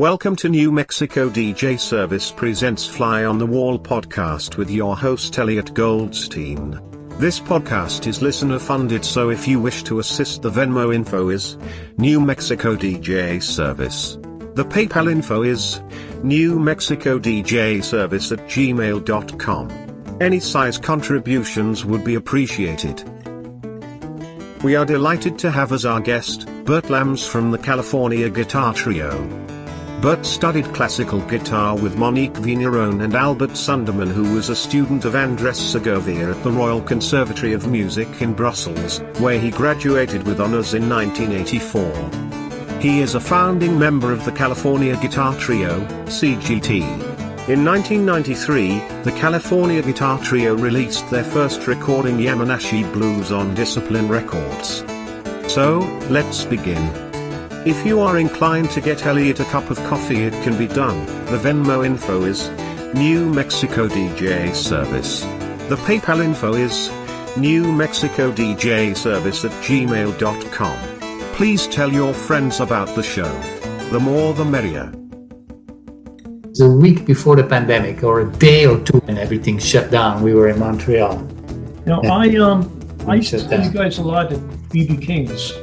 Welcome to New Mexico DJ Service presents Fly on the Wall podcast with your host Elliot Goldstein. This podcast is listener funded, so if you wish to assist, the Venmo info is New Mexico DJ Service. The PayPal info is newmexicodjservice@gmail.com. Any size contributions would be appreciated. We are delighted to have as our guest, Bert Lams from the California Guitar Trio. Bert studied classical guitar with Monique Vigneron and Albert Sundermann, who was a student of Andres Segovia at the Royal Conservatory of Music in Brussels, where he graduated with honors in 1984. He is a founding member of the California Guitar Trio, CGT. In 1993, the California Guitar Trio released their first recording, Yamanashi Blues, on Discipline Records. So, let's begin. If you are inclined to get Elliot a cup of coffee, it can be done. The Venmo info is New Mexico DJ Service. The PayPal info is newmexicodjservice@gmail.com. Please tell your friends about the show. The more the merrier. It was a week before the pandemic, or a day or two, and everything shut down. We were in Montreal. You know, I used to see you guys a lot at BB King's.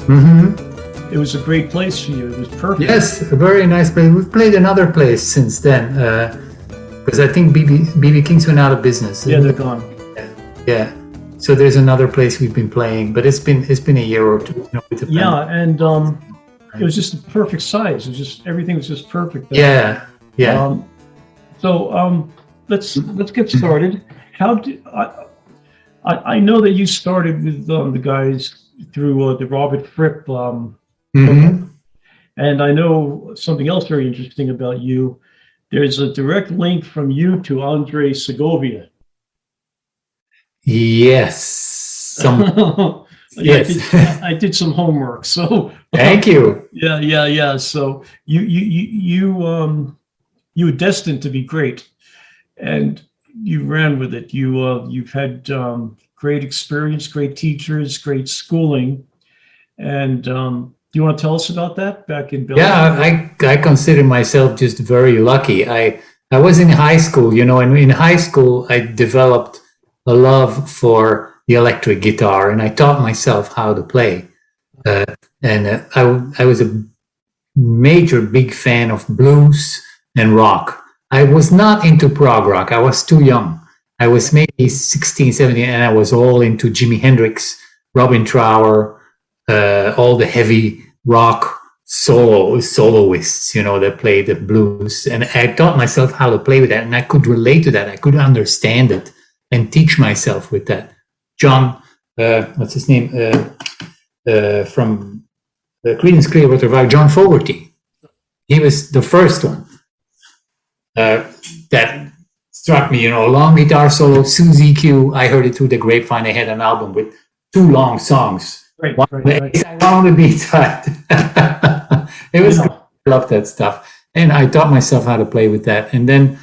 Mm-hmm. It was a great place for you. It was perfect. Yes, a very nice place. We've played another place since then, because I think BB King's went out of business. Yeah, they're gone. Yeah. So there's another place we've been playing, but it's been a year or two. With the pandemic. And it was just the perfect size. It was just, everything was just perfect. Yeah. Let's get started. I know that you started with the guys through the Robert Fripp. Mm-hmm. And I know something else very interesting about you. There's a direct link from you to Andres Segovia. Yes. Yes. I did some homework. So thank you. Yeah. So you were destined to be great, and you ran with it. You've had great experience, great teachers, great schooling, and do you want to tell us about that back in Belgium? Yeah, I consider myself just very lucky. I was in high school, and in high school I developed a love for the electric guitar, and I taught myself how to play. I was a major big fan of blues and rock. I was not into prog rock. I was too young. I was maybe 16, 17, and I was all into Jimi Hendrix, Robin Trower, all the heavy rock soloists, that play the blues. And I taught myself how to play with that, and I could relate to that. I could understand it and teach myself with that. John, what's his name? From the Creedence Clearwater Revival, John Fogerty. He was the first one that struck me, a long guitar solo, Susie Q. I heard it through the grapevine. They had an album with 2 long songs. Right. One on the beat side. It was good. I love that stuff. And I taught myself how to play with that. And then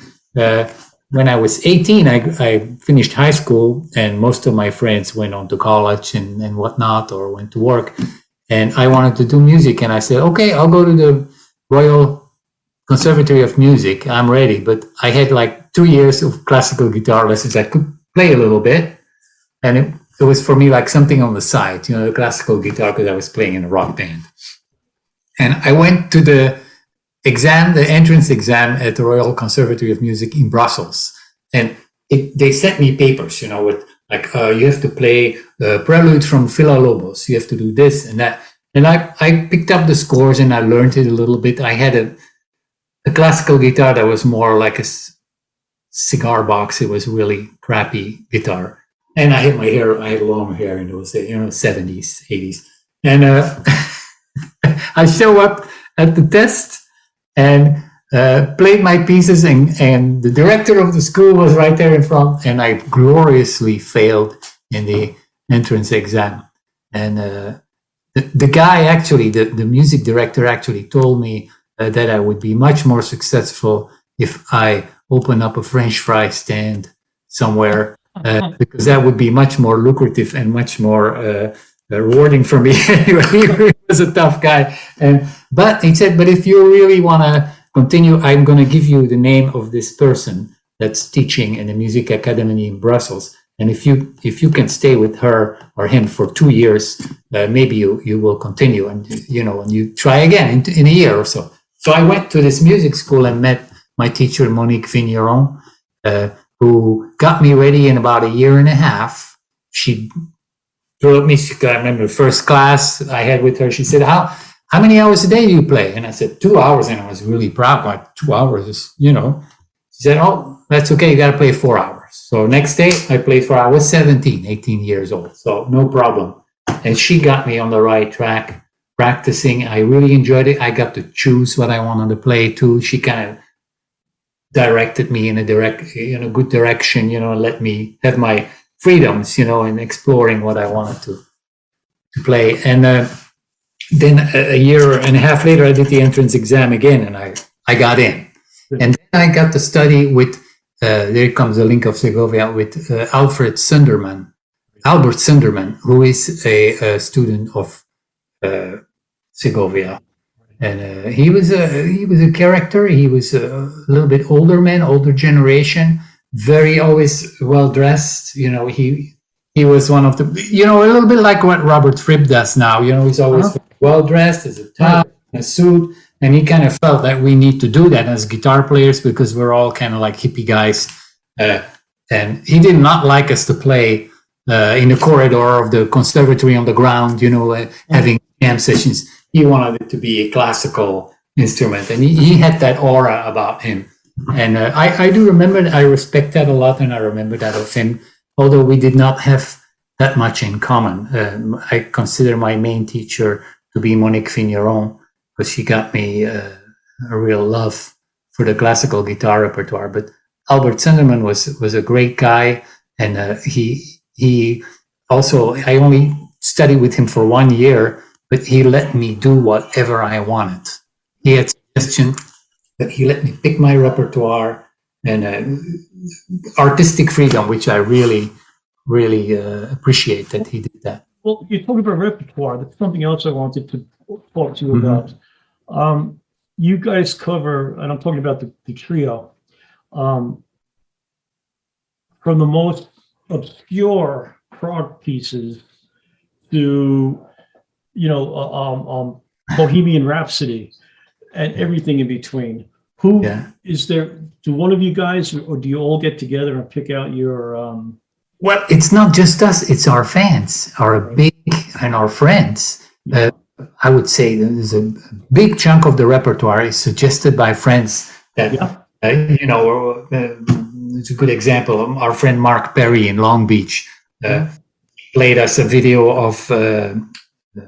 when I was 18, I finished high school, and most of my friends went on to college and whatnot, or went to work. And I wanted to do music. And I said, okay, I'll go to the Royal Conservatory of Music. I'm ready. But I had like 2 years of classical guitar lessons. I could play a little bit. And it was for me like something on the side, the classical guitar, because I was playing in a rock band. And I went to the entrance exam at the Royal Conservatory of Music in Brussels. And they sent me papers, with like, you have to play Prelude from Villa-Lobos. You have to do this and that. And I picked up the scores and I learned it a little bit. I had a classical guitar that was more like a cigar box. It was really crappy guitar. And I had long hair in those 70s, 80s. And I show up at the test and played my pieces, and the director of the school was right there in front, and I gloriously failed in the entrance exam. And the guy actually, the music director actually told me that I would be much more successful if I open up a French fry stand somewhere. Because that would be much more lucrative and much more rewarding for me. Anyway, was a tough guy. But he said, but if you really want to continue, I'm going to give you the name of this person that's teaching in the music academy in Brussels. And if you can stay with her or him for 2 years, maybe you will continue, and and you try again in a year or so. So I went to this music school and met my teacher, Monique Vigneron, who got me ready in about a year and a half. She drove me. I remember the first class I had with her. She said, "How many hours a day do you play?" And I said, 2 hours. And I was really proud. Like 2 hours is, She said, "Oh, that's okay. You got to play 4 hours." So next day I played I was 18 years old. So no problem. And she got me on the right track, practicing. I really enjoyed it. I got to choose what I wanted to play too. She kind of directed me in a good direction, let me have my freedoms, in exploring what I wanted to play. And then a year and a half later, I did the entrance exam again, and I got in. And then I got to study with, there comes the link of Segovia, with Albert Sundermann, who is a student of Segovia. And he was a character. He was a little bit older generation, very always well dressed. He was one of the, a little bit like what Robert Fripp does now. He's always well dressed, as a tie, a suit, and he kind of felt that we need to do that as guitar players because we're all kind of like hippie guys. And he did not like us to play in the corridor of the conservatory on the ground, having jam sessions. He wanted it to be a classical instrument, and he had that aura about him. And I do remember that. I respect that a lot, and I remember that of him, although we did not have that much in common. I consider my main teacher to be Monique Vigneron, because she got me a real love for the classical guitar repertoire. But Albert Sundermann was a great guy, and he also, I only studied with him for 1 year, but he let me do whatever I wanted. He had suggestions that he let me pick my repertoire, and artistic freedom, which I really, really appreciate that he did that. Well, you're talking about repertoire. That's something else I wanted to talk to you about. You guys cover, and I'm talking about the trio, from the most obscure prog pieces to, Bohemian Rhapsody and everything in between. Is there? Do one of you guys, or do you all get together and pick out your? Well, it's not just us; it's our fans, and our friends. I would say there's a big chunk of the repertoire is suggested by friends that it's a good example. Our friend Mark Perry in Long Beach played us a video of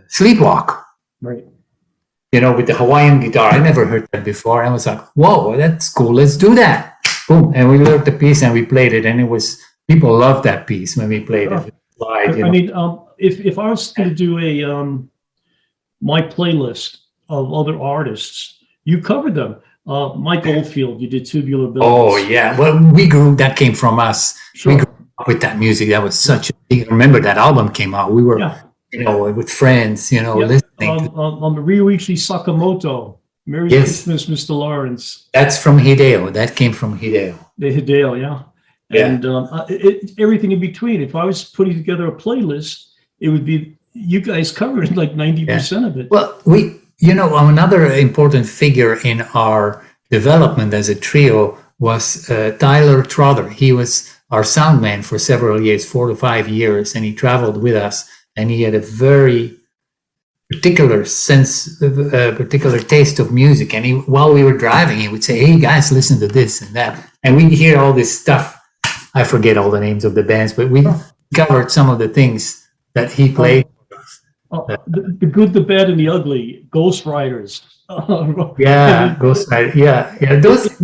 Sleepwalk. Right. With the Hawaiian guitar. I never heard that before. I was like, whoa, that's cool. Let's do that. Boom. And we learned the piece and we played it. And people loved that piece when we played it. Live, I mean, if I was going to do my playlist of other artists, you covered them. Mike Oldfield, you did Tubular Bells. Oh, yeah. Well, that came from us. Sure. We grew up with that music. That was such a big, remember that album came out. We were, with friends, listening. Ryuichi Sakamoto, Merry Christmas, Mr. Lawrence. That's from Hideo. That came from Hideo. Hideo, yeah. And everything in between. If I was putting together a playlist, it would be you guys covered like 90% of it. Well, another important figure in our development as a trio was Tyler Trotter. He was our sound man for several years, 4 to 5 years, and he traveled with us. And he had a very particular particular taste of music. And while we were driving, he would say, "Hey guys, listen to this and that." And we'd hear all this stuff. I forget all the names of the bands, but we covered some of the things that he played. The Good, the Bad, and the Ugly, Ghost Riders. Ghost Riders. Yeah.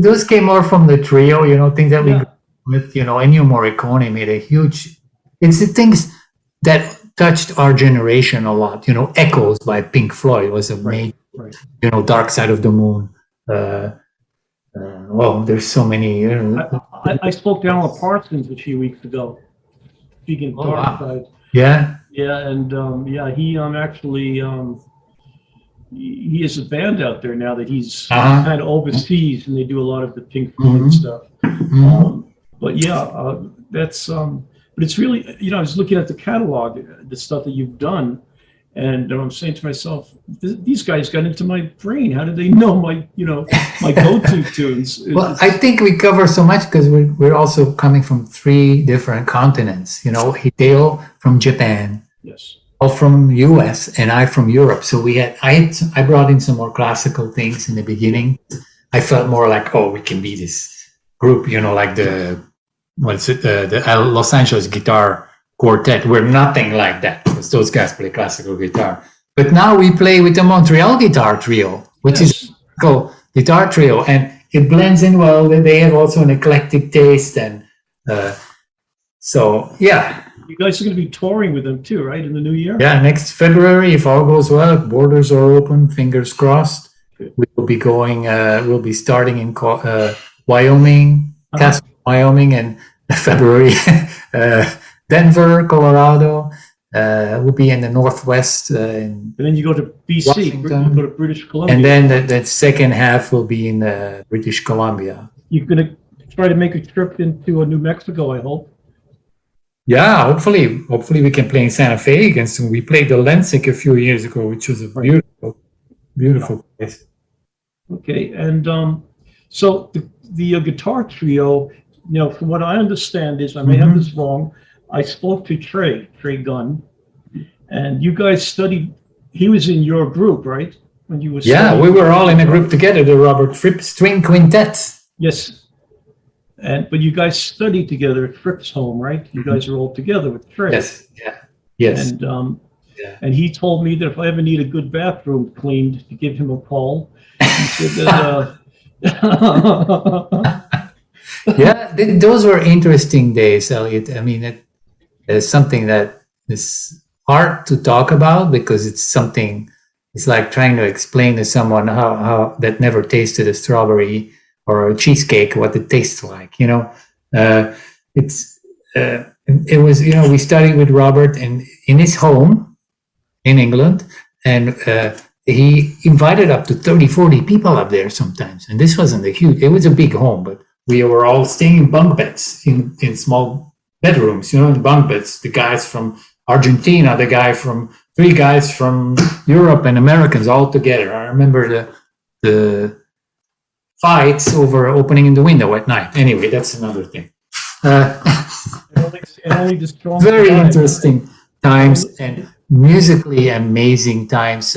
Those came more from the trio, things that we grew up with, Ennio Morricone made a huge. It's the things that touched our generation a lot. Echoes by Pink Floyd was a major. Dark Side of the Moon. There's so many. I spoke to Alan Parsons a few weeks ago. Speaking of Dark Side. Yeah. Yeah, and he actually he has a band out there now that he's Uh-huh. kind of overseas, and they do a lot of the Pink Floyd stuff. But yeah, that's but it's really, I was looking at the catalog, the stuff that you've done, and I'm saying to myself, these guys got into my brain. How did they know my my go-to tunes? Well, I think we cover so much because we're also coming from 3 different continents. Hideo from Japan, Yes. all from US, and I from Europe. So I brought in some more classical things in the beginning. I felt more like, we can be this group, like the Los Angeles Guitar Quartet. We're nothing like that because those guys play classical guitar. But now we play with the Montreal Guitar Trio, which is a classical guitar trio, and it blends in well. They have also an eclectic taste, and so yeah. You guys are going to be touring with them too, right, in the new year? Yeah, next February, if all goes well, borders are open, fingers crossed. We will be going. We'll be starting in Wyoming, Castle, Wyoming, in February. Denver, Colorado. We'll be in the Northwest. And then you go to BC, Washington. you go to British Columbia. And then the second half will be in British Columbia. You're going to try to make a trip into New Mexico, I hope. Yeah, hopefully we can play in Santa Fe against them. We played the Lenzig a few years ago, which was a beautiful place. Okay, and so the guitar trio, from what I understand is, I may have this wrong, I spoke to Trey Gunn, and you guys studied, he was in your group, right? When you were we were all in a group together, the Robert Fripp String Quintet. Yes. But you guys studied together at Fripp's home, right? You guys are all together with Trey. Yes, yes. And he told me that if I ever need a good bathroom cleaned, to give him a call. He said that, those were interesting days, Elliot. I mean, it's something that is hard to talk about because it's like trying to explain to someone how that never tasted a strawberry or a cheesecake, what it tastes like, it was, we studied with Robert in his home in England, and he invited up to 30, 40 people up there sometimes. And this wasn't it was a big home, but we were all staying in bunk beds, in small bedrooms, in bunk beds. The guys from Argentina, 3 guys from Europe, and Americans all together. I remember the fights over opening the window at night. Anyway, that's another thing. Very interesting times and musically amazing times.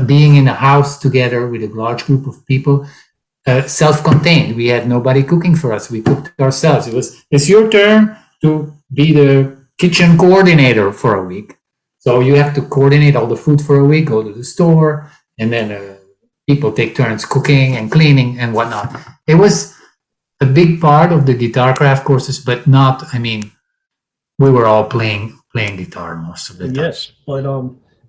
Being in a house together with a large group of people, self-contained. We had nobody cooking for us. We cooked ourselves. It's your turn to be the kitchen coordinator for a week. So you have to coordinate all the food for a week, go to the store, and then people take turns cooking and cleaning and whatnot. It was a big part of the guitar craft courses, but not, we were all playing guitar most of the time. Yes, but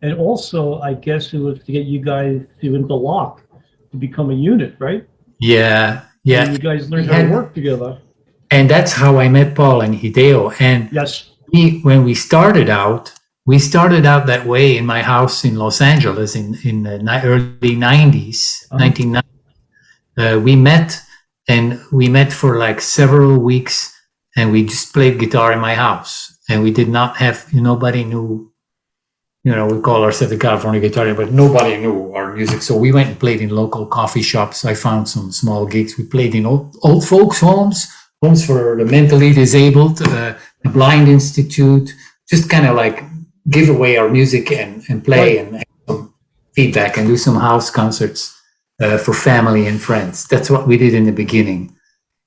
and also I guess it was to get you guys to interlock, to become a unit, right? Yeah. And you guys learned how to work together. And that's how I met Paul and Hideo. And yes, when we started out that way in my house in Los Angeles in the early 90s, 1990. We met for like several weeks, and we just played guitar in my house. And we did not have, nobody knew, we call ourselves the California Guitar, but nobody knew our music. So we went and played in local coffee shops. I found some small gigs. We played in old folks' homes for the mentally disabled, the Blind Institute, just kind of like give away our music and play and have some feedback and do some house concerts for family and friends. That's what we did in the beginning.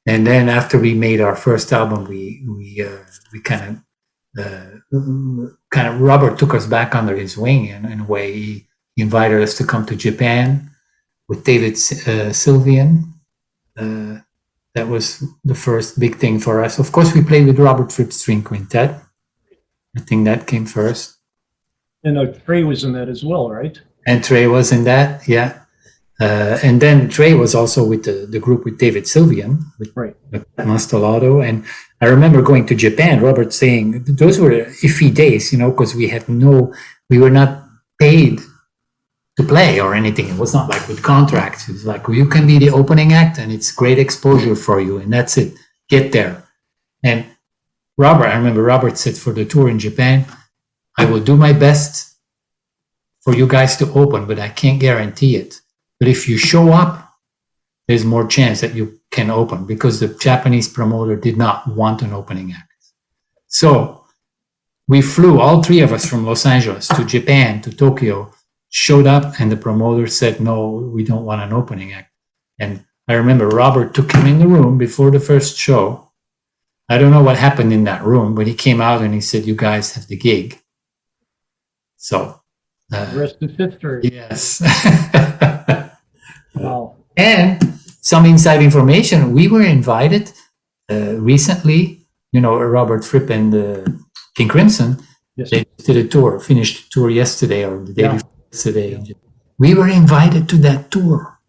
And then after we made our first album, we kind of Robert took us back under his wing in a way. He invited us to come to Japan with David Sylvian. That was the first big thing for us. Of course, we played with Robert Fripp String Quintet. I think that came first. And Trey was in that as well, right? And Trey was in that, yeah. And then Trey was also with the group with David Sylvian, with Mastelotto. And I remember going to Japan, Robert saying, those were iffy days, because we were not paid to play or anything. It was not like with contracts. It was like, well, you can be the opening act and it's great exposure for you. And that's it. Get there. And I remember Robert said for the tour in Japan, I will do my best for you guys to open, but I can't guarantee it. But if you show up, there's more chance that you can open, because the Japanese promoter did not want an opening act. So we flew, all three of us, from Los Angeles to Japan to Tokyo, showed up, and the promoter said, no, we don't want an opening act. And I remember Robert took him in the room before the first show. I don't know what happened in that room, but he came out and he said, you guys have the gig. So the rest is history. Yes. Wow. And some inside information, we were invited recently, Robert Fripp and King Crimson, Yes. They did a tour, finished the tour yesterday or the day before yesterday. Yeah. We were invited to that tour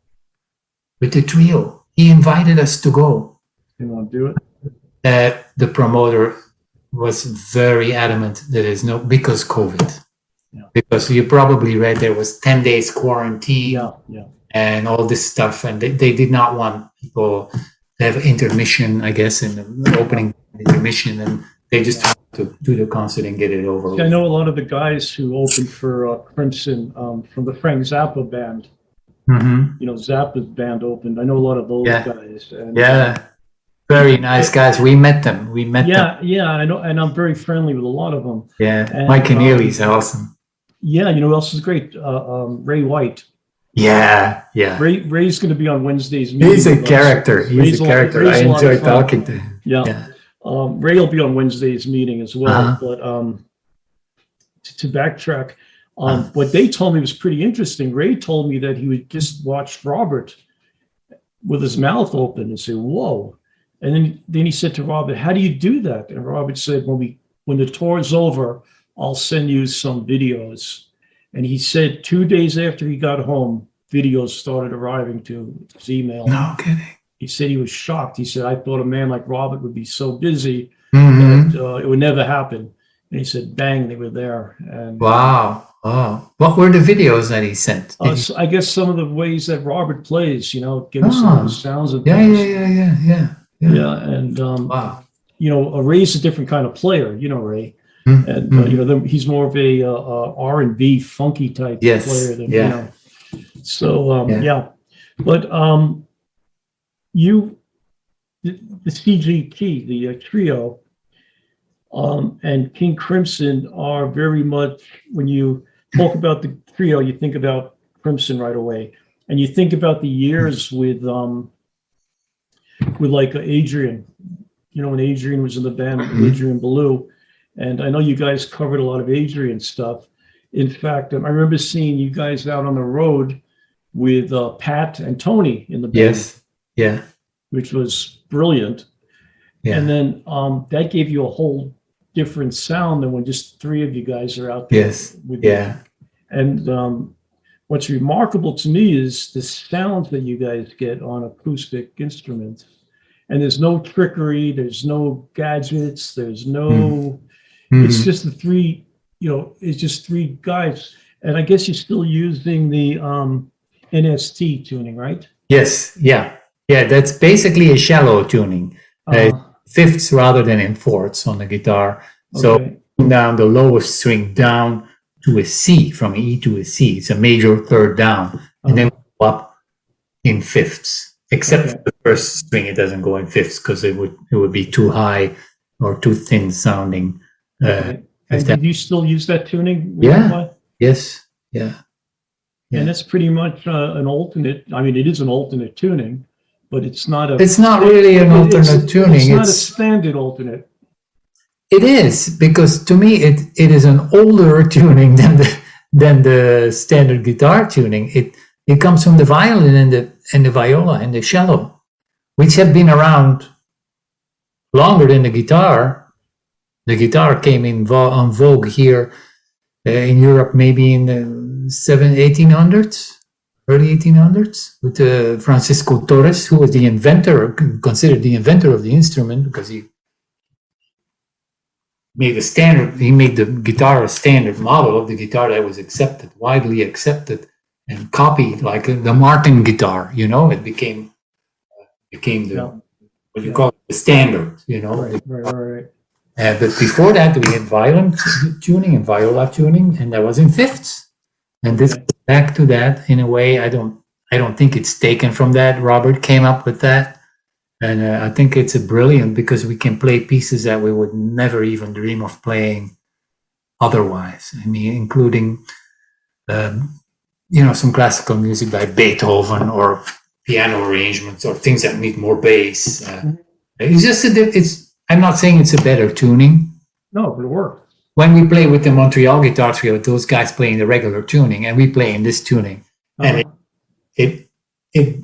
with the trio. He invited us to go. You want to do it? The promoter was very adamant that there's because COVID. Yeah. Because you probably read there was 10 days quarantine and all this stuff. And they did not want people to have intermission, I guess, in the opening intermission. And they just had to do the concert and get it over with. I know a lot of the guys who opened for Crimson from the Frank Zappa band. Mm-hmm. Zappa's band opened. I know a lot of those guys. And, very nice guys. We met them. Yeah, I know, and I'm very friendly with a lot of them. Yeah, and, Mike Keneally's awesome. Yeah, who else is great? Ray White. Yeah. Ray's going to be on Wednesday's meeting. He's a character. He's a character. I enjoy talking to him. Yeah. Ray will be on Wednesday's meeting as well. But to backtrack, what they told me was pretty interesting. Ray told me that he would just watch Robert with his mouth open and say, whoa. And then he said to Robert, how do you do that? And Robert said, when the tour's over, I'll send you some videos. And he said 2 days after he got home, videos started arriving to his email. No kidding. He said he was shocked. He said, I thought a man like Robert would be so busy that it would never happen. And he said, bang, they were there. And wow. Oh, what were the videos that he sent? So I guess some of the ways that Robert plays, getting some of the sounds of Yeah, and wow. Ray's a different kind of player, Ray, and he's more of a R&B funky type player than So but the CGT, the trio, and King Crimson are very much, when you talk about the trio, you think about Crimson right away, and you think about the years with like Adrian, when Adrian was in the band, Adrian Ballou, and I know you guys covered a lot of Adrian stuff. In fact, I remember seeing you guys out on the road with Pat and Tony in the band. Yes, which was brilliant. Yeah. And then that gave you a whole different sound than when just three of you guys are out there. Yes, yeah. And what's remarkable to me is the sounds that you guys get on acoustic instruments. And there's no trickery, there's no gadgets, there's no, it's just the three, it's just three guys. And I guess you're still using the NST tuning, right? Yes, yeah. Yeah, that's basically a shallow tuning. Fifths rather than in fourths on the guitar. So down the lowest string down to a C, from an E to a C. It's a major third down. And then go up in fifths. Except for the first string, it doesn't go in fifths because it would be too high or too thin sounding. And do you still use that tuning? Yeah. Yes. Yeah. And that's pretty much an alternate. I mean, it is an alternate tuning, but it's not a. It's not really an alternate tuning. It's not a standard alternate. It is, because to me it is an older tuning than the standard guitar tuning. It comes from the violin and the viola and the cello, which have been around longer than the guitar. The guitar came on vogue here in Europe maybe in the 1800s, early 1800s, with Francisco Torres, who was the inventor, considered the inventor of the instrument, because he made the guitar a standard model of the guitar that was widely accepted. and copied like the Martin guitar. You know, it became the what you call it, the standard. You know, Right. but before that, we had violin tuning and viola tuning, and that was in fifths. And this goes back to that in a way. I don't think it's taken from that. Robert came up with that, and I think it's a brilliant because we can play pieces that we would never even dream of playing otherwise. I mean, including some classical music by Beethoven or piano arrangements or things that need more bass. It's just I'm not saying it's a better tuning. No, but it works. When we play with the Montreal Guitar Trio, those guys play in the regular tuning, and we play in this tuning, and it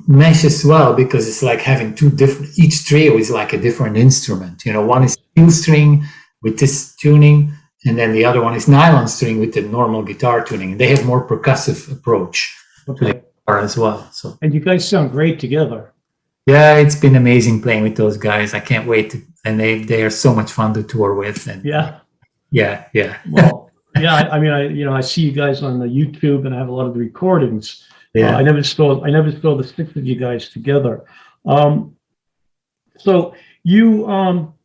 meshes well because it's like having two different. Each trio is like a different instrument. You know, one is steel string with this tuning, and then the other one is nylon string with the normal guitar tuning. They have more percussive approach to the guitar as well. So, and you guys sound great together. Yeah, it's been amazing playing with those guys. I can't wait and they are so much fun to tour with. And yeah. Well, yeah. I mean, I see you guys on the YouTube, and I have a lot of the recordings. Yeah. I never saw the six of you guys together. So you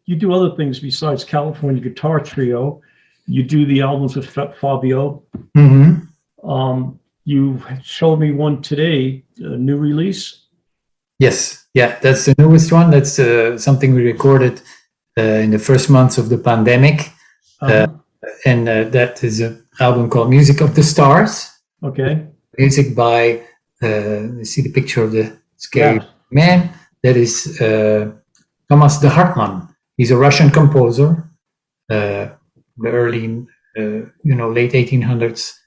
do other things besides California Guitar Trio. You do the albums with Fabio. Mm-hmm. You showed me one today, a new release. Yes, yeah, that's the newest one. That's something we recorded in the first months of the pandemic. And that is an album called Music of the Stars. Okay. Music by, you see the picture of the scary man? That is Thomas de Hartmann. He's a Russian composer, the early, late 1800s,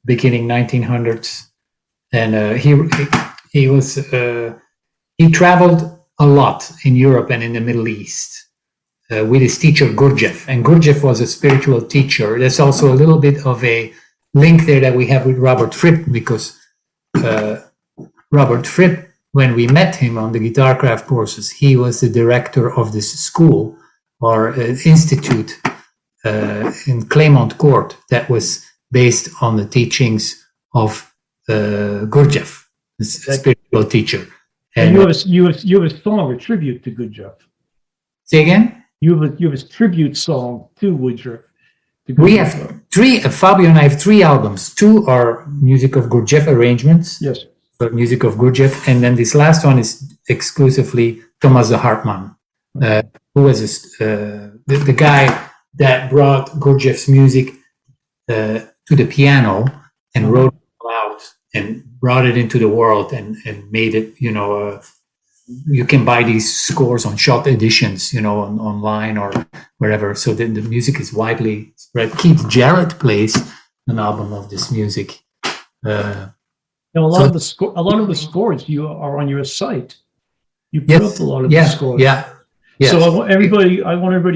beginning 1900s. And he traveled a lot in Europe and in the Middle East. With his teacher Gurdjieff, and Gurdjieff was a spiritual teacher. There's also a little bit of a link there that we have with Robert Fripp, because Robert Fripp, when we met him on the Guitarcraft courses, he was the director of this school or institute in Clermont Court that was based on the teachings of Gurdjieff, the spiritual teacher. And you have a song, a tribute to Gurdjieff. Say again? You have a tribute song to Gurdjieff. We have Fabio and I have 3 albums. 2 are music of Gurdjieff arrangements. Yes. But music of Gurdjieff. And then this last one is exclusively Thomas de Hartmann, who was the guy that brought Gurdjieff's music to the piano and wrote it out and brought it into the world and made it, you can buy these scores on short editions, online or wherever. So the music is widely spread. Keith Jarrett plays an album of this music. Now, a lot of the scores you are on your site. You put up a lot of the scores. Yeah. So I want everybody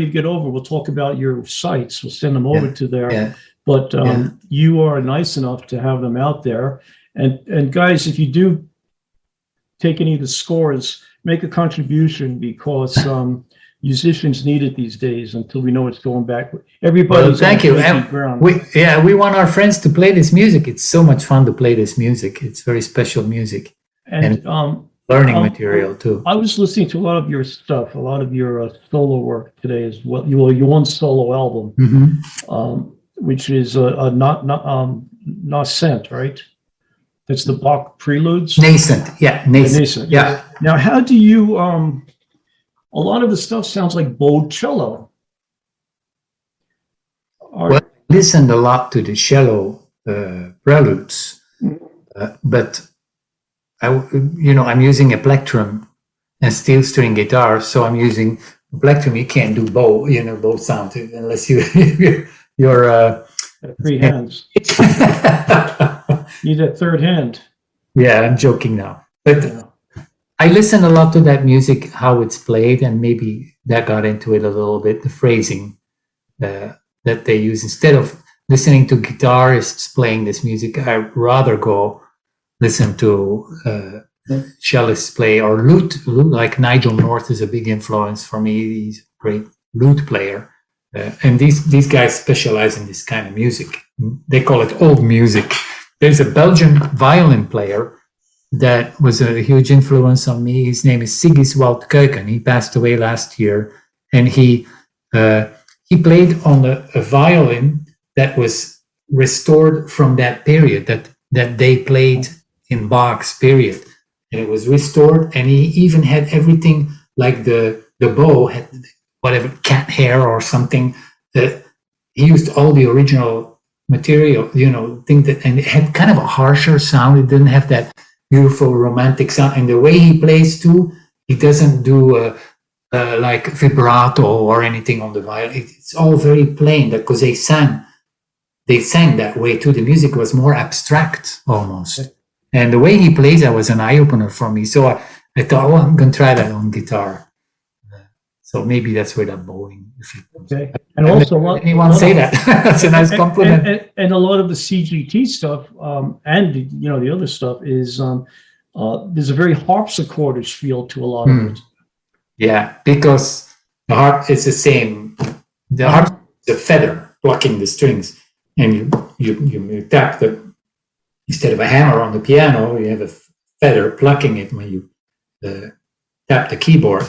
to get over. We'll talk about your sites. We'll send them over to there. Yeah. But you are nice enough to have them out there. And guys, if you do take any of the scores, make a contribution, because musicians need it these days until we know it's going back. Everybody's thank you. ground. We want our friends to play this music. It's so much fun to play this music. It's very special music and learning material too. I was listening to a lot of your stuff, a lot of your solo work today as well. Your one solo album, which is Nascent, right? That's the Bach preludes. Nascent. Yeah. Now, how do you? A lot of the stuff sounds like bowed cello. Well, I listened a lot to the cello preludes, but I'm using a plectrum and steel string guitar, so I'm using a plectrum. You can't do bow sound unless you're 3 hands. Need that third hand. Yeah, I'm joking now. But I listen a lot to that music, how it's played, and maybe that got into it a little bit, the phrasing that they use. Instead of listening to guitarists playing this music, I'd rather go listen to cellists play, or lute, like Nigel North is a big influence for me. He's a great lute player. And these guys specialize in this kind of music. They call it old music. There's a Belgian violin player that was a huge influence on me. His name is Sigiswald Keuken. He passed away last year, and he played on a violin that was restored from that period that they played in Bach's period, and it was restored. And he even had everything, like the bow had whatever cat hair or something. That he used all the original material, and it had kind of a harsher sound. It didn't have that beautiful romantic sound. And the way he plays too, he doesn't do like vibrato or anything on the violin. It's all very plain, because they sang that way too. The music was more abstract almost. And the way he plays, that was an eye-opener for me. So I thought, I'm going to try that on guitar. So maybe that's where that bowing. Okay. And also, anyone say that? That's a nice compliment. And a lot of the CGT stuff, and the other stuff is there's a very harpsichordish feel to a lot of it. Yeah, because the harp is the same. The harp is a feather plucking the strings, and you tap instead of a hammer on the piano, you have a feather plucking it when you tap the keyboard.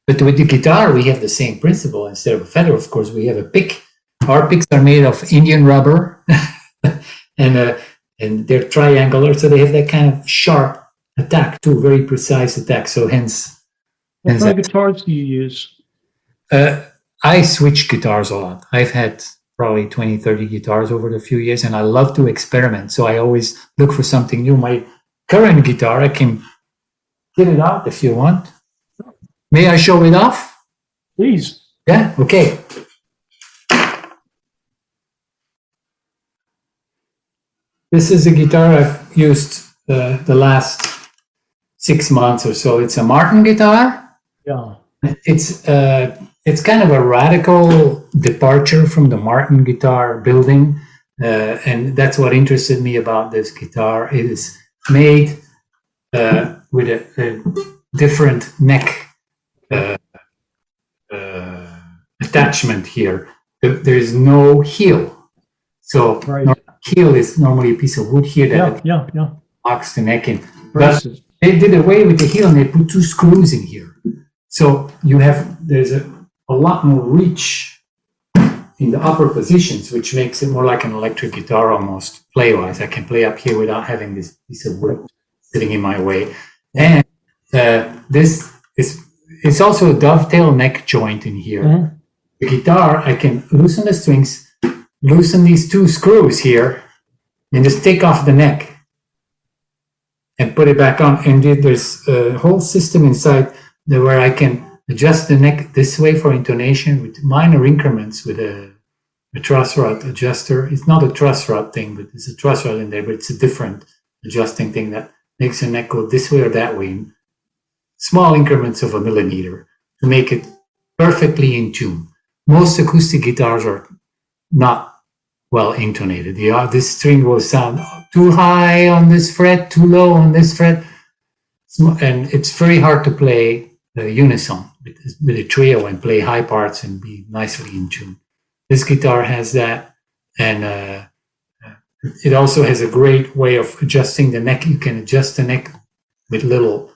But with the guitar, we have the same principle. Instead of a feather, of course, we have a pick. Our picks are made of Indian rubber, and they're triangular, so they have that kind of sharp attack too, very precise attack. So hence. What kind of guitars do you use? I switch guitars a lot. I've had probably 20, 30 guitars over the few years, and I love to experiment. So I always look for something new. My current guitar, I can get it out if you want. May I show it off? Please. Yeah, okay. This is a guitar I've used the last 6 months or so. It's a Martin guitar. Yeah. It's kind of a radical departure from the Martin guitar building, and that's what interested me about this guitar. It is made with a different neck attachment here. There is no heel, so heel is normally a piece of wood here that locks the neck in. But they did away with the heel and they put 2 screws in here. So there's a lot more reach in the upper positions, which makes it more like an electric guitar almost, play-wise. I can play up here without having this piece of wood sitting in my way. And it's also a dovetail neck joint in here. Mm-hmm. The guitar, I can loosen the strings, loosen these 2 screws here, and just take off the neck and put it back on. And there's a whole system inside where I can adjust the neck this way for intonation with minor increments with a truss rod adjuster. It's not a truss rod thing, but there's a truss rod in there, but it's a different adjusting thing that makes the neck go this way or that way in small increments of a millimeter to make it perfectly in tune. Most acoustic guitars are not well intonated. This string will sound too high on this fret, too low on this fret, and it's very hard to play unison with a trio and play high parts and be nicely in tune. This guitar has that, and it also has a great way of adjusting the neck. You can adjust the neck with little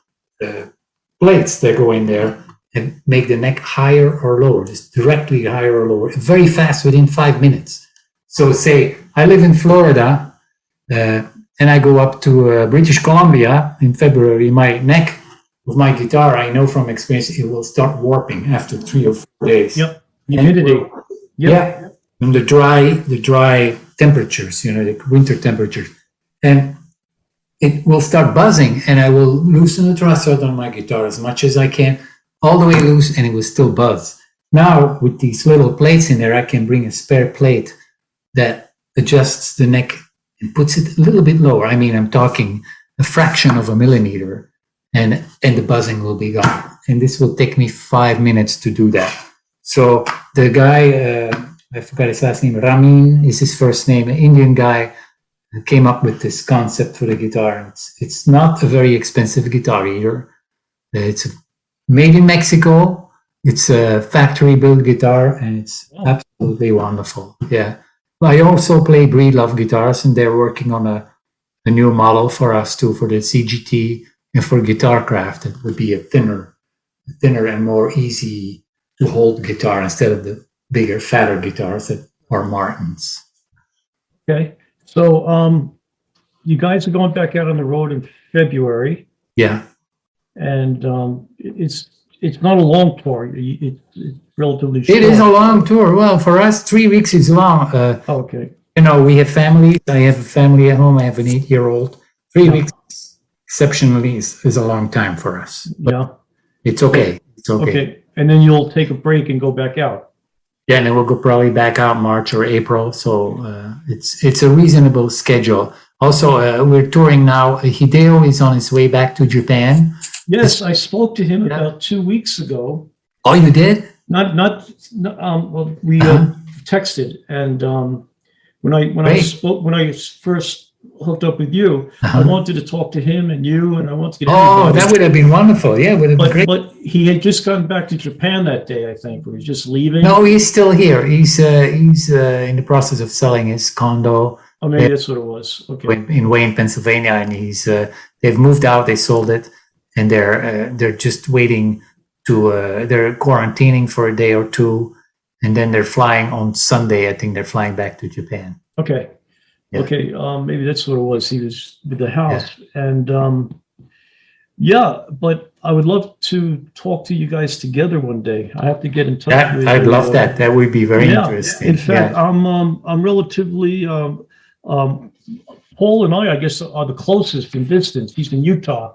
plates that go in there and make the neck higher or lower, just directly higher or lower, very fast within 5 minutes. So say I live in Florida and I go up to British Columbia in February, my neck of my guitar, I know from experience, it will start warping after 3 or 4 days. Yep. Humidity. Yeah. And the dry temperatures, the winter temperatures. And it will start buzzing, and I will loosen the truss rod on my guitar as much as I can, all the way loose, and it will still buzz. Now, with these little plates in there, I can bring a spare plate that adjusts the neck and puts it a little bit lower. I mean, I'm talking a fraction of a millimeter, and the buzzing will be gone. And this will take me 5 minutes to do that. So the guy, I forgot his last name, Ramin is his first name, an Indian guy, came up with this concept for the guitar. It's not a very expensive guitar either. It's made in Mexico. It's a factory-built guitar, and it's absolutely wonderful. Yeah. I also play Breedlove guitars, and they're working on a a new model for us too, for the CGT and for Guitarcraft. It would be a thinner and more easy to hold guitar instead of the bigger, fatter guitars that are Martins. Okay. So you guys are going back out on the road in February. Yeah. And it's not a long tour. It's relatively short. It is a long tour. Well, for us, 3 weeks is long. Okay. You know, we have families. I have a family at home. I have an 8-year-old. 3 weeks, exceptionally, is a long time for us. But Yeah. it's okay. It's okay. Okay. And then you'll take a break and go back out. Yeah, and then we'll go probably back out March or April. So it's a reasonable schedule. Also, we're touring now. Hideo is on his way back to Japan. Yes, I spoke to him about 2 weeks ago. Oh, you did? Well, we texted, and when I first hooked up with you, I wanted to talk to him and you, and I wanted to get. Oh, that would have been wonderful. Yeah, would have been great. But he had just gotten back to Japan that day, I think. Or he was just leaving. No, he's still here. He's in the process of selling his condo. Oh, maybe that's what it was. Okay. In Wayne, Pennsylvania, and they've moved out. They sold it, and they're just waiting to they're quarantining for a day or two, and then they're flying on Sunday. I think they're flying back to Japan. Okay. Yeah. Okay. Maybe that's what it was. He was with the house, and but I would love to talk to you guys together one day. I have to get in touch with you. I'd love that. That would be very interesting. In fact, I'm relatively Paul and I guess, are the closest in distance. He's in Utah.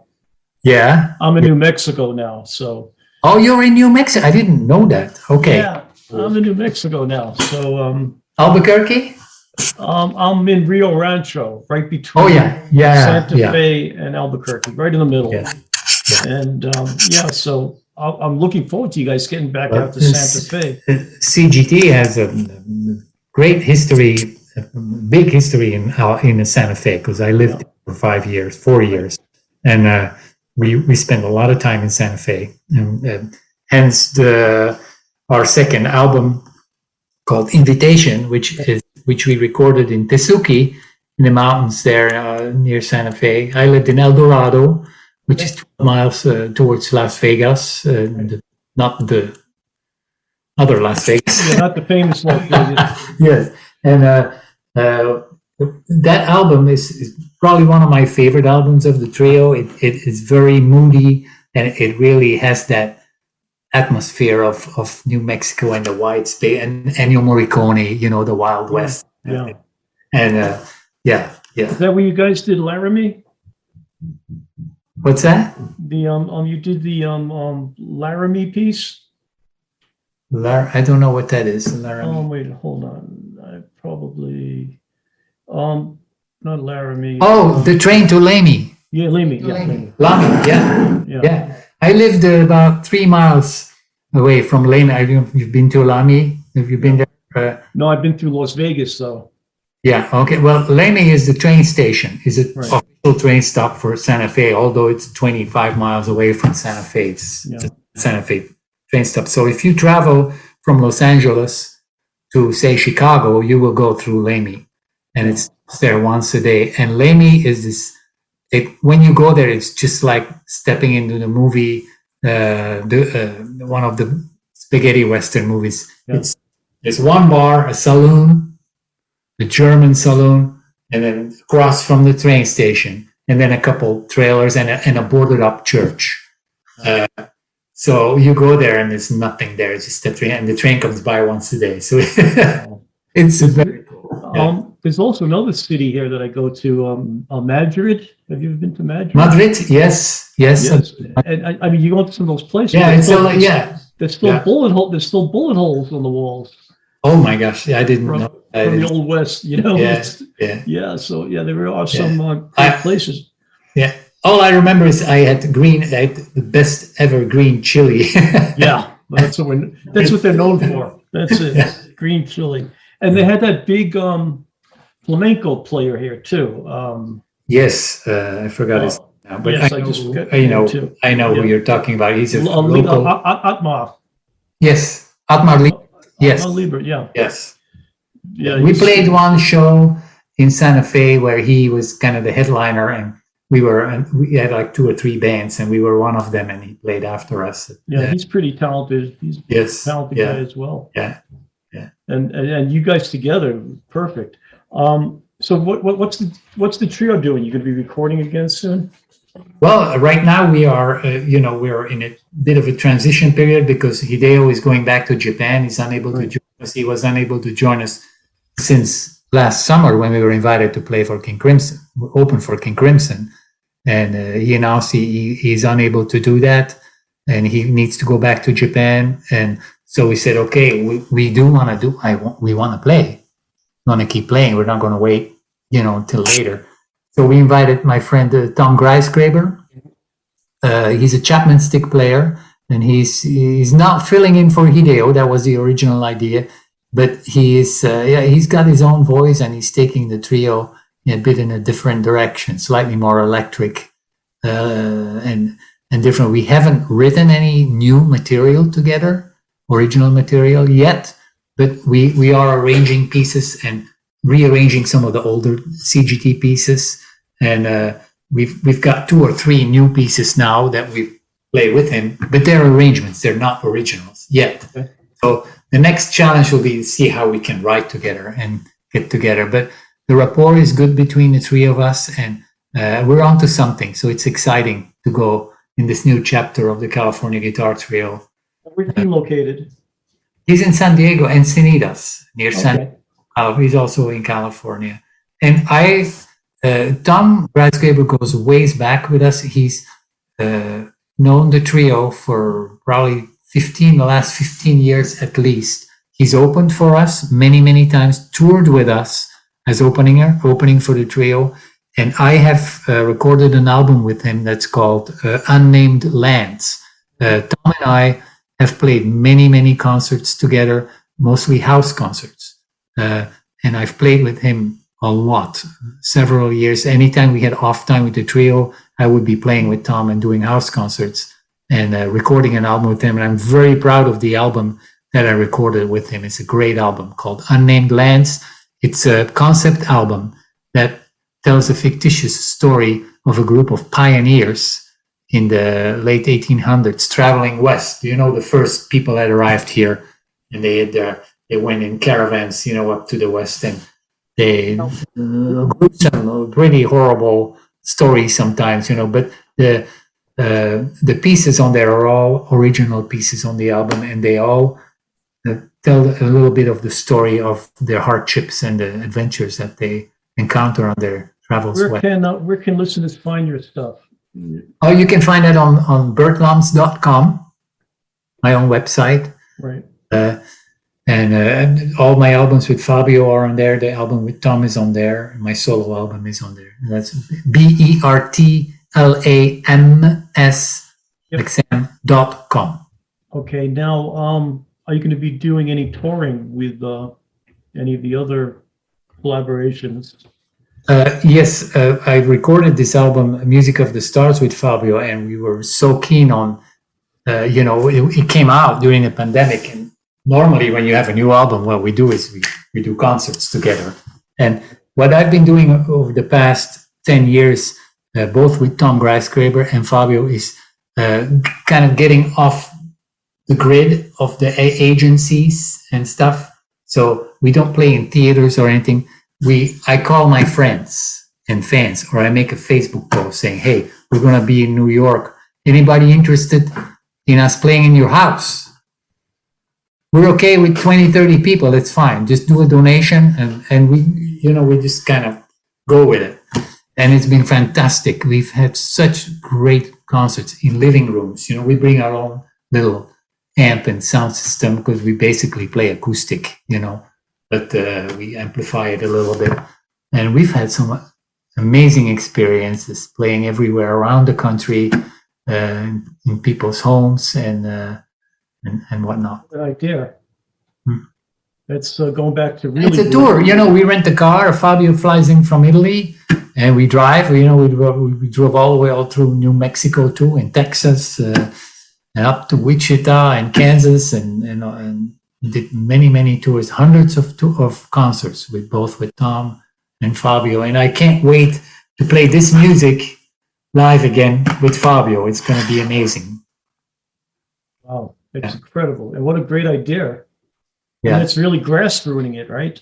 Yeah. I'm in New Mexico now, so. Oh, you're in New Mexico. I didn't know that. Okay. Yeah, I'm in New Mexico now. So Albuquerque? I'm in Rio Rancho, right between Santa Fe and Albuquerque, right in the middle. Yeah. And so I'm looking forward to you guys getting back out to Santa Fe. CGT has a great history, a big history in Santa Fe, because I lived there for 4 years. And we spent a lot of time in Santa Fe. And hence our second album called Invitation, which we recorded in Tesuque, in the mountains there near Santa Fe. I lived in El Dorado, which is 12 miles towards Las Vegas, not the other Las Vegas. Yeah, not the famous Las Vegas. Yes, and that album is probably one of my favorite albums of the trio. It is very moody, and it really has that atmosphere of New Mexico and the wide space, and Ennio Morricone, the Wild West. Yeah. And Is that where you guys did Laramie? What's that? You did the Laramie piece? I don't know what that is. Laramie. Oh wait, hold on. I probably not Laramie. Oh, the train to Lamy. Yeah, Lamy. Yeah, Lamy. Lamy, yeah. I lived about 3 miles away from Lamy. You've been to Lamy? Have you been there? No, I've been through Las Vegas though. Yeah, okay. Well, Lamy is the train station. Is it official train stop for Santa Fe, although it's 25 miles away from Santa Fe. It's Santa Fe train stop. So if you travel from Los Angeles to, say, Chicago, you will go through Lamy. And it's there once a day. And Lamy is this, when you go there, it's just like stepping into the movie, one of the spaghetti Western movies. Yeah. There's one bar, a saloon, the German saloon, and then across from the train station, and then a couple trailers and a boarded up church. So you go there and there's nothing there. It's just the train, and the train comes by once a day. So it's a very cool. There's also another city here that I go to, Madrid. Have you ever been to Madrid? Madrid, yes. And I mean, you go to some of those places. Yeah, There's still bullet holes. There's still bullet holes on the walls. Oh my gosh! I didn't know. From the Old West, Yeah. So there are some great places. Yeah. All I remember is I had the best ever green chili. Yeah, that's what they're known for. That's it, green chili. And they had that big flamenco player here too. Yes, I forgot his name. But yes, I know who you're talking about. He's a local. Atmar. Yes, Atmar. Yes. Lieber, yeah. Yes. Yeah. We played one show in Santa Fe, where he was kind of the headliner, and we had like 2 or 3 bands, and we were one of them, and he played after us. Yeah, he's pretty talented. He's a talented guy as well. Yeah. And you guys together, perfect. So what's the trio doing? You going to be recording again soon? Well, right now we are, we're in a bit of a transition period because Hideo is going back to Japan. He's unable to join us. He was unable to join us since last summer when we were invited to play for King Crimson, open for King Crimson. And he announced he's unable to do that, and he needs to go back to Japan. And so we said, okay, we want to play. We want to keep playing. We're not going to wait, until later. So we invited my friend Tom Grijsgraber. He's a Chapman stick player, and he's not filling in for Hideo. That was the original idea, but he's got his own voice, and he's taking the trio a bit in a different direction, slightly more electric and different. We haven't written any new material together, original material yet, but we are arranging pieces and rearranging some of the older CGT pieces, and we've got 2 or 3 new pieces now that we play with him, but they're arrangements, they're not originals yet. Okay. So the next challenge will be to see how we can write together and get together, but the rapport is good between the 3 of us, and we're onto something, so it's exciting to go in this new chapter of the California Guitar Trio. Where's he located? He's in San Diego, Encinitas, near San Diego. He's also in California. And Tom Grijsgraber goes ways back with us. He's known the trio for probably the last 15 years at least. He's opened for us many, many times, toured with us as opening for the trio. And I have recorded an album with him that's called Unnamed Lands. Tom and I have played many, many concerts together, mostly house concerts. And I've played with him a lot, several years. Anytime we had off time with the trio, I would be playing with Tom and doing house concerts and recording an album with him. And I'm very proud of the album that I recorded with him. It's a great album called Unnamed Lands. It's a concept album that tells a fictitious story of a group of pioneers in the late 1800s traveling west. The first people that arrived here, and they went in caravans, up to the west, and they group some pretty horrible stories sometimes, but the pieces on there are all original pieces on the album, and they all tell a little bit of the story of their hardships and the adventures that they encounter on their travels. Where can listeners find your stuff? Oh, you can find it on bertlams.com, my own website. Right. And all my albums with Fabio are on there. The album with Tom is on there. My solo album is on there. And that's bertlams.com. Okay. Now, are you going to be doing any touring with any of the other collaborations? Yes, I recorded this album, Music of the Stars, with Fabio, and we were so keen on, it came out during the pandemic. And normally when you have a new album, what we do is we do concerts together. And what I've been doing over the past 10 years, both with Tom Grijsgraber and Fabio, is kind of getting off the grid of the agencies and stuff. So we don't play in theaters or anything. I call my friends and fans, or I make a Facebook post saying, hey, we're going to be in New York. Anybody interested in us playing in your house? We're okay with 20, 30 people. It's fine. Just do a donation, and we just kind of go with it. And it's been fantastic. We've had such great concerts in living rooms. We bring our own little amp and sound system because we basically play acoustic, but we amplify it a little bit. And we've had some amazing experiences playing everywhere around the country, in people's homes and whatnot. Good idea. That's going back to really. It's a tour. We rent a car. Fabio flies in from Italy, and we drive. We drove all the way through New Mexico too, and Texas, and up to Wichita and Kansas, and did many tours, hundreds of concerts with Tom and Fabio, and I can't wait to play this music live again with Fabio. It's going to be amazing. Wow, it's incredible. And what a great idea. Yeah. And it's really grassrooting it, right?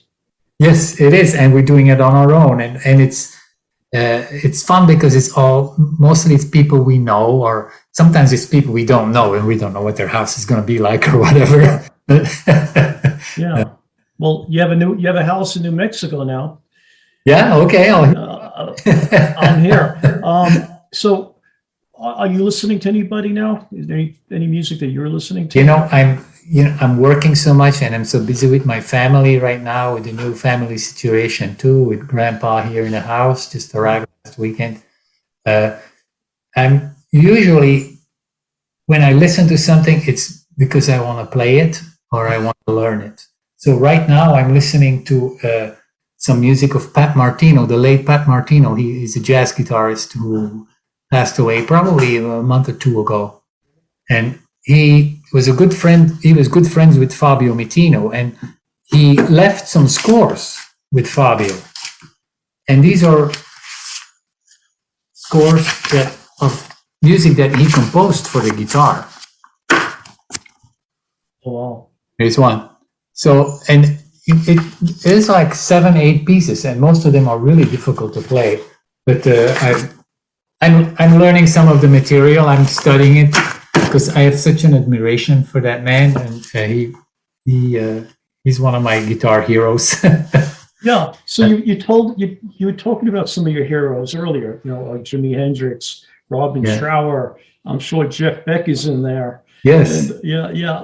Yes, it is. And we're doing it on our own. And it's fun because mostly it's people we know, or sometimes it's people we don't know, and we don't know what their house is going to be like or whatever. Yeah. Well, you have a house in New Mexico now. Yeah. Okay. I'm here. So are you listening to anybody now? Is there any music that you're listening to? I'm working so much, and I'm so busy with my family right now, with the new family situation too, with Grandpa here in the house, just arrived last weekend. I'm usually, when I listen to something, it's because I want to play it or I want to learn it. So right now I'm listening to some music of Pat Martino, the late Pat Martino. He's a jazz guitarist who passed away probably a month or two ago. And he was a good friend. He was good friends with Fabio Mitino, and he left some scores with Fabio. And these are scores of music that he composed for the guitar. Oh, wow. Here's one. So, and it is like 7-8 pieces, and most of them are really difficult to play. But I'm learning some of the material. I'm studying it because I have such an admiration for that man, and he's one of my guitar heroes. Yeah. So you were talking about some of your heroes earlier. Like Jimi Hendrix, Robin Trower. I'm sure Jeff Beck is in there. Yes. And, yeah.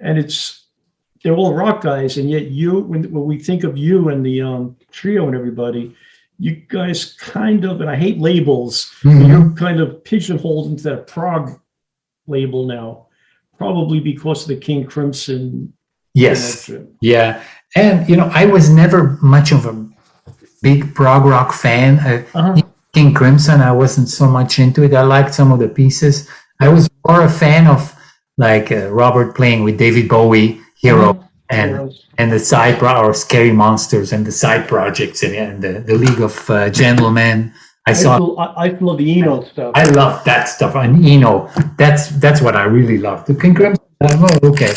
And they're all rock guys, and yet when we think of you and the trio and everybody, you guys kind of, and I hate labels, but you're kind of pigeonholed into that prog label now, probably because of the King Crimson. Yes. Connection. Yeah. And, I was never much of a big prog rock fan. King Crimson, I wasn't so much into it. I liked some of the pieces. I was more a fan of like Robert playing with David Bowie, Hero, and the side or Scary Monsters and the side projects and the League of Gentlemen. I love the Eno stuff. I love that stuff. And Eno, that's what I really love. The King Crimson, okay.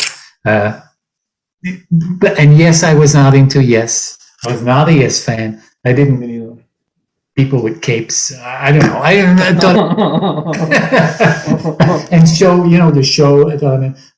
And yes, I was not into Yes. I was not a Yes fan. I didn't either. People with capes. I don't know. I don't. And show, the show.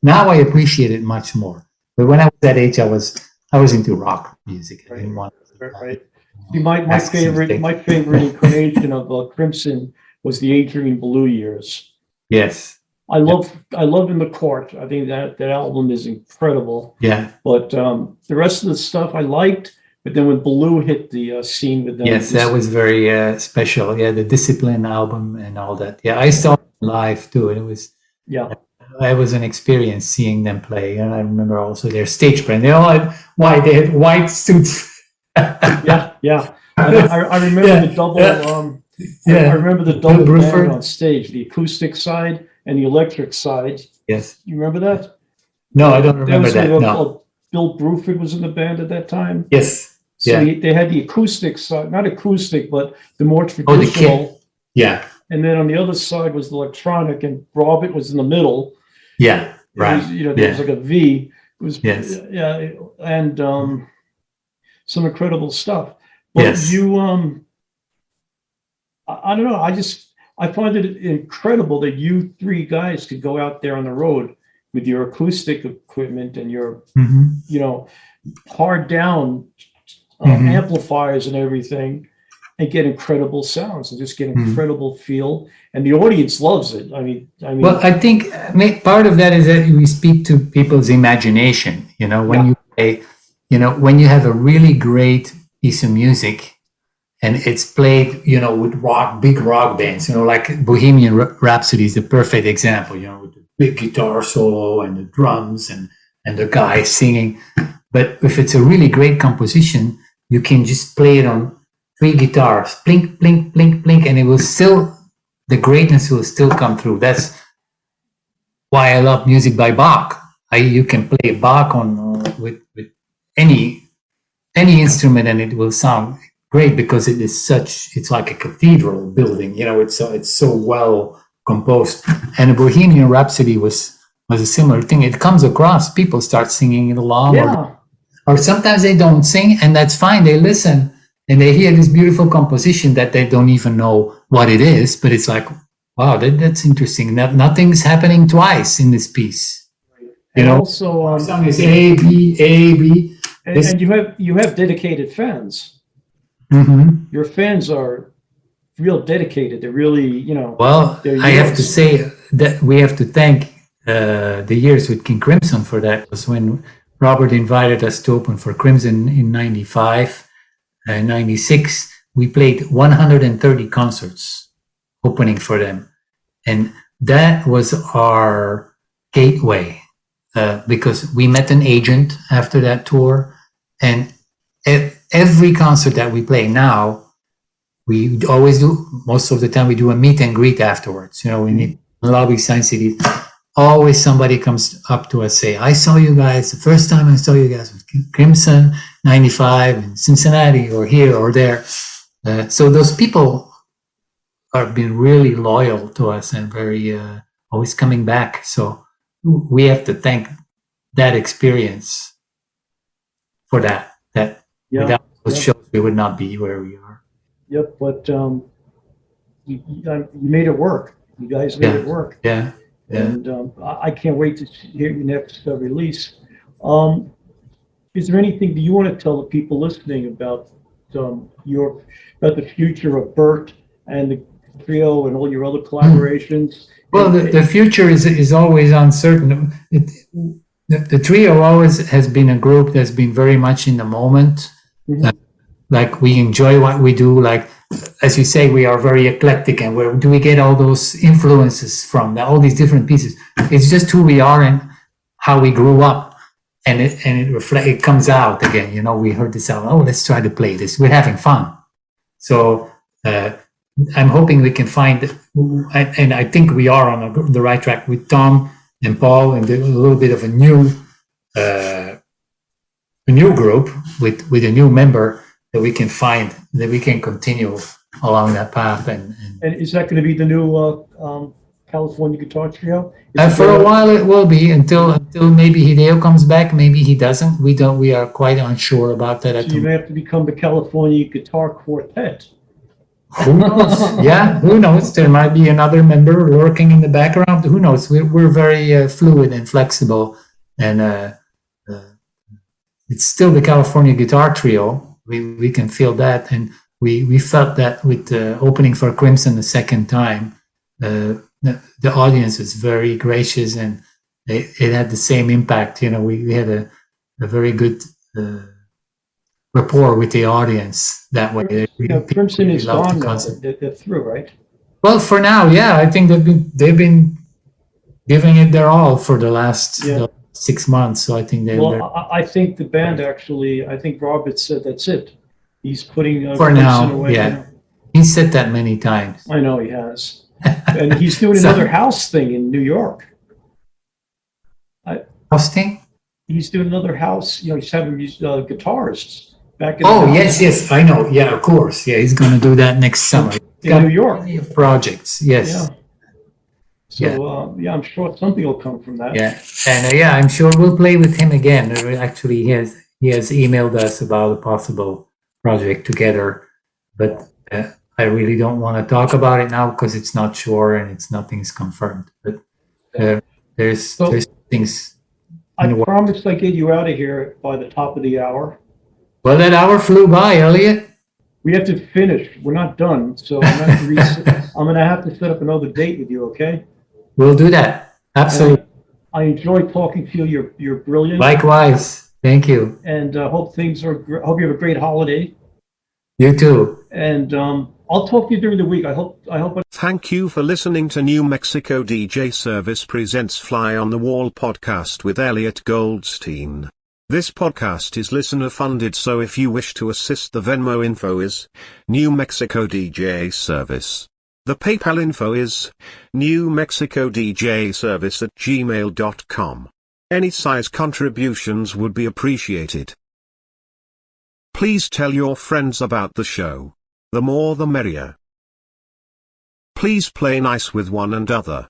Now I appreciate it much more. But when I was that age, I was into rock music. I didn't want. Right. My favorite incarnation of Crimson was the Adrian Belew years. Yes. I love In the Court. I think that album is incredible. Yeah. But the rest of the stuff I liked. But then when Belew hit the scene with them, yes, that was very special. Yeah, the Discipline album and all that. Yeah, I saw them live too, and it was it was an experience seeing them play. And I remember also their stage brand. They all had white suits. Yeah. I remember the double. I remember the double band on stage, the acoustic side and the electric side. Yes, you remember that? No, I don't remember that. No. Bill Bruford was in the band at that time. Yes. So they had the acoustic side, not acoustic, but the more traditional. Yeah. And then on the other side was the electronic, and Robert was in the middle. Yeah. Right. There was like a V. It was and some incredible stuff. But you I don't know. I find it incredible that you three guys could go out there on the road with your acoustic equipment and your hard down amplifiers and everything, and get incredible sounds and just get incredible feel, and the audience loves it. I mean. Well, I think part of that is that we speak to people's imagination. When you play, when you have a really great piece of music, and it's played, with big rock bands, like Bohemian Rhapsody is a perfect example. With the big guitar solo and the drums and the guy singing. But if it's a really great composition, you can just play it on 3 guitars, blink, blink, blink, blink, and the greatness will still come through. That's why I love music by Bach. You can play Bach with any any instrument and it will sound great because it's like a cathedral building, it's so well composed. And a Bohemian Rhapsody was a similar thing. It comes across, people start singing it along, or sometimes they don't sing, and that's fine. They listen and they hear this beautiful composition that they don't even know what it is, but it's like, wow, that's interesting. Nothing's happening twice in this piece. And also, song is A B A B. And you have dedicated fans. Mm-hmm. Your fans are real dedicated. They're really, Well, I have to say that we have to thank the years with King Crimson for that. It was when Robert invited us to open for Crimson in 95 and 96. We played 130 concerts opening for them. And that was our gateway because we met an agent after that tour. And every concert that we play now, we always do, most of the time we do a meet and greet afterwards. We need lobby, sign CDs. Always somebody comes up to us, say, I saw you guys, the first time I saw you guys was Crimson, 95 in Cincinnati or here or there. So those people have been really loyal to us and very always coming back. So we have to thank that experience for that. Without those shows, we would not be where we are. Yep, but you made it work. You guys made it work. Yeah. And I can't wait to hear your next release. Is there anything that you want to tell the people listening about about the future of Bert and the trio and all your other collaborations? Well, the future is always uncertain. The trio always has been a group that's been very much in the moment. Mm-hmm. Like we enjoy what we do. Like, as you say, we are very eclectic. And where do we get all those influences from? All these different pieces. It's just who we are and how we grew up. And it comes out again. We heard this out. Oh, let's try to play this. We're having fun. So I'm hoping we can find, and I think we are on the right track with Tom and Paul, and a little bit of a new group with a new member that we can find, that we can continue along that path. And is that going to be the new California Guitar Trio? For a while it will be until maybe Hideo comes back. Maybe he doesn't. We are quite unsure about that. So you may have to become the California Guitar Quartet. Who knows? Yeah, who knows? There might be another member lurking in the background. Who knows? We're very fluid and flexible, and it's still the California Guitar Trio. We can feel that, and we felt that with the opening for Crimson the second time. The audience was very gracious, and it had the same impact. We had a very good rapport with the audience that way. Crimson is gone now. They're through, right? Well, for now, yeah. I think they've been giving it their all for the last 6 months. So I think I think the band actually. I think Robert said that's it. He's putting for Crimson now. away. Yeah, he said that many times. I know he has. And he's doing another house thing in New York. House thing? He's doing another house. He's having these guitarists back in. Oh, yes, I know. Yeah, of course. Yeah, he's going to do that next summer. In New York. Projects, yes. Yeah. So, I'm sure something will come from that. Yeah, and I'm sure we'll play with him again. Actually, he has emailed us about a possible project together, but I really don't want to talk about it now because it's not sure and nothing's confirmed. But there's things. I promised I'd get you out of here by the top of the hour. Well, that hour flew by, Elliot. We have to finish. We're not done, so I'm going to have to set up another date with you. Okay? We'll do that. Absolutely. I enjoyed talking to you. You're brilliant. Likewise. Thank you. And hope you have a great holiday. You too. And I'll talk to you during the week. I hope. Thank you for listening to New Mexico DJ Service presents Fly on the Wall podcast with Elliot Goldstein. This podcast is listener funded, so if you wish to assist, the Venmo info is New Mexico DJ Service. The PayPal info is newmexicodjservice@gmail.com. Any size contributions would be appreciated. Please tell your friends about the show. The more the merrier. Please play nice with one another.